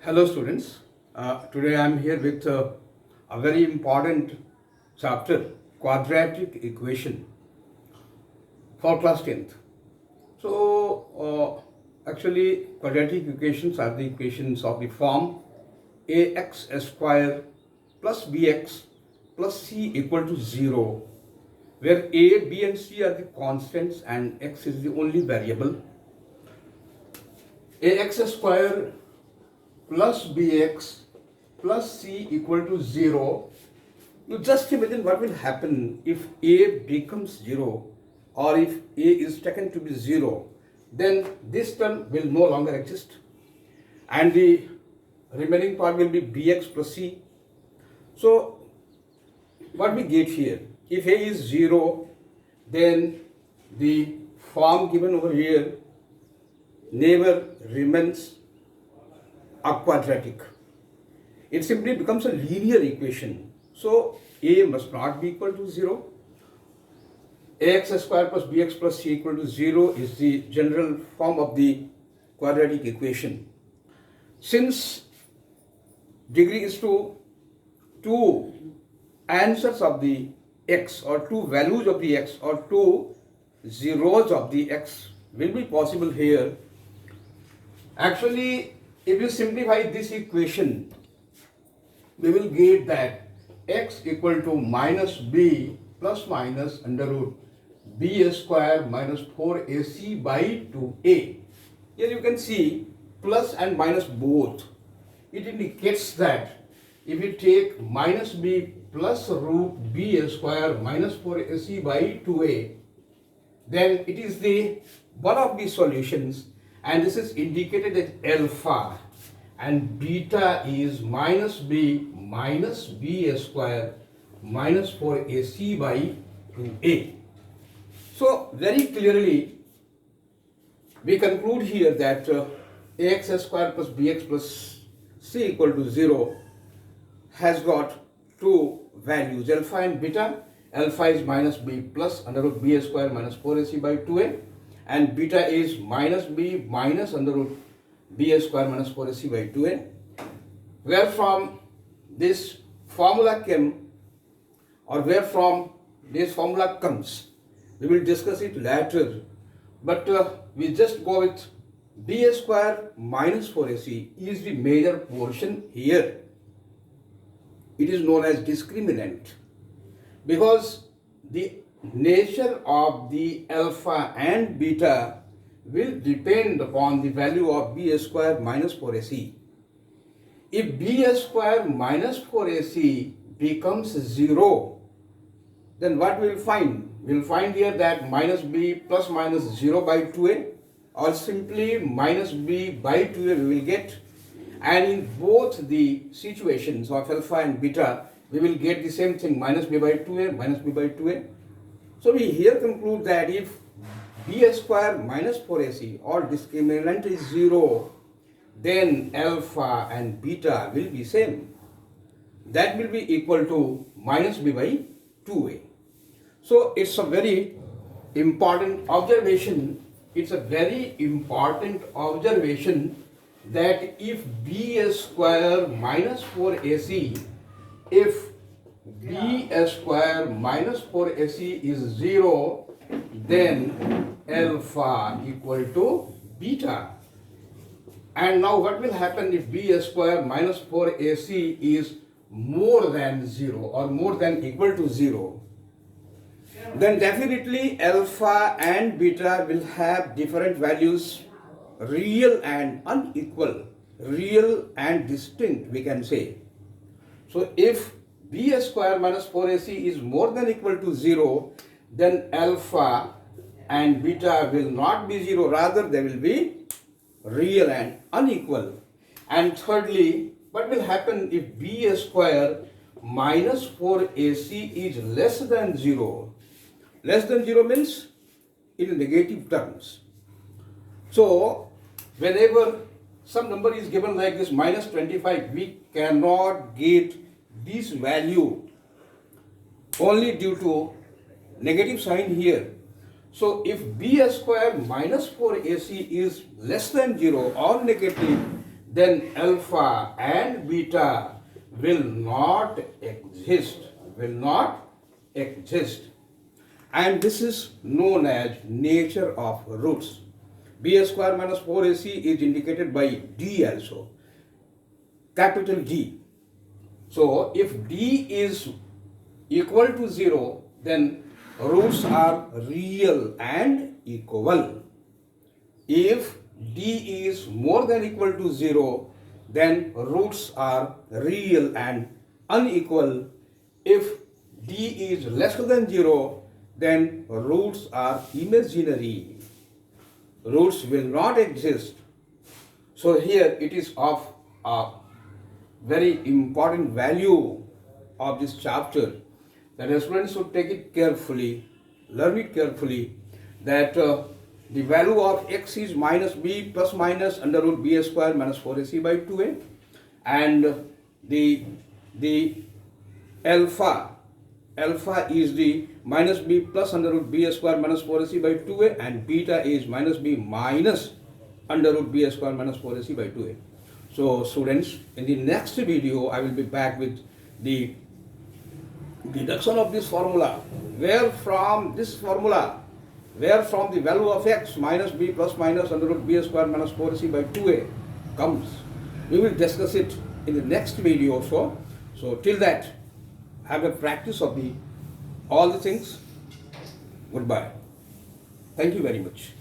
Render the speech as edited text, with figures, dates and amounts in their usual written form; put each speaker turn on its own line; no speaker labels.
Hello students, today I am here with a very important chapter, Quadratic Equation for class 10th. Actually quadratic equations are the equations of the form ax square plus bx plus c equal to 0, where a, b and c are the constants and x is the only variable. Ax square plus bx plus c equal to 0. You just imagine what will happen if a becomes 0 or if a is taken to be 0, then this term will no longer exist and the remaining part will be bx plus c. So what we get here, if a is 0, then the form given over here never remains a quadratic. It simply becomes a linear equation. So a must not be equal to 0. Ax square plus bx plus c equal to 0 is the general form of the quadratic equation. Since degree is to two answers of the x or two values of the x or two zeros of the x will be possible here. Actually, if you simplify this equation, we will get that x equal to minus b plus minus under root b square minus 4ac by 2a. Here you can see plus and minus both. It indicates that if you take minus b plus root b square minus 4ac by 2a, then it is the one of the solutions, and this is indicated as alpha, and beta is minus b square minus 4ac by 2a. So very clearly we conclude here that ax square plus bx plus c equal to 0 has got two values, alpha and beta. Alpha is minus b plus under root b square minus 4ac by 2a, and beta is minus b minus under root b square minus 4ac by 2a. Where from this formula came, or where from this formula comes, we will discuss it later, but we just go with b square minus 4ac is the major portion here. It is known as discriminant because the nature of the alpha and beta will depend upon the value of b square minus 4ac. If b square minus 4ac becomes 0, then what we will find? We will find here that minus b plus minus 0 by 2a, or simply minus b by 2a we will get. And in both the situations of alpha and beta, we will get the same thing, minus b by 2a, minus b by 2a. So we here conclude that if b square minus 4ac or discriminant is 0, then alpha and beta will be same. That will be equal to minus b by 2a. So it's a very important observation. It's a very important observation that if b square minus 4ac, if b square minus 4ac is 0, then alpha equal to beta. And now what will happen if b square minus 4ac is more than 0 or more than equal to 0? Then definitely alpha and beta will have different values, real and unequal, real and distinct, we can say. So if b square minus 4ac is more than equal to 0, then alpha and beta will not be 0, rather they will be real and unequal. And thirdly, what will happen if b square minus 4ac is less than 0? Less than 0 means in negative terms. So whenever some number is given like this minus 25, we cannot get this value only due to negative sign here. So if b square minus 4ac is less than 0 or negative, then alpha and beta will not exist, will not exist. And this is known as nature of roots. B square minus 4ac is indicated by D also, capital D. So if D is equal to 0, then roots are real and equal. If D is more than equal to 0, then roots are real and unequal. If D is less than 0, then roots are imaginary. Roots will not exist. So here it is of a very important value of this chapter that the students should take it carefully, learn it carefully, that the value of x is minus b plus minus under root b square minus 4ac by 2a, and the alpha is the minus b plus under root b square minus 4ac by 2a, and beta is minus b minus under root b square minus 4ac by 2a. So students, in the next video I will be back with the deduction of this formula, where from the value of x minus b plus minus under root b square minus 4ac by 2a comes. We will discuss it in the next video. So till that, have a practice of all the things. Goodbye. Thank you very much.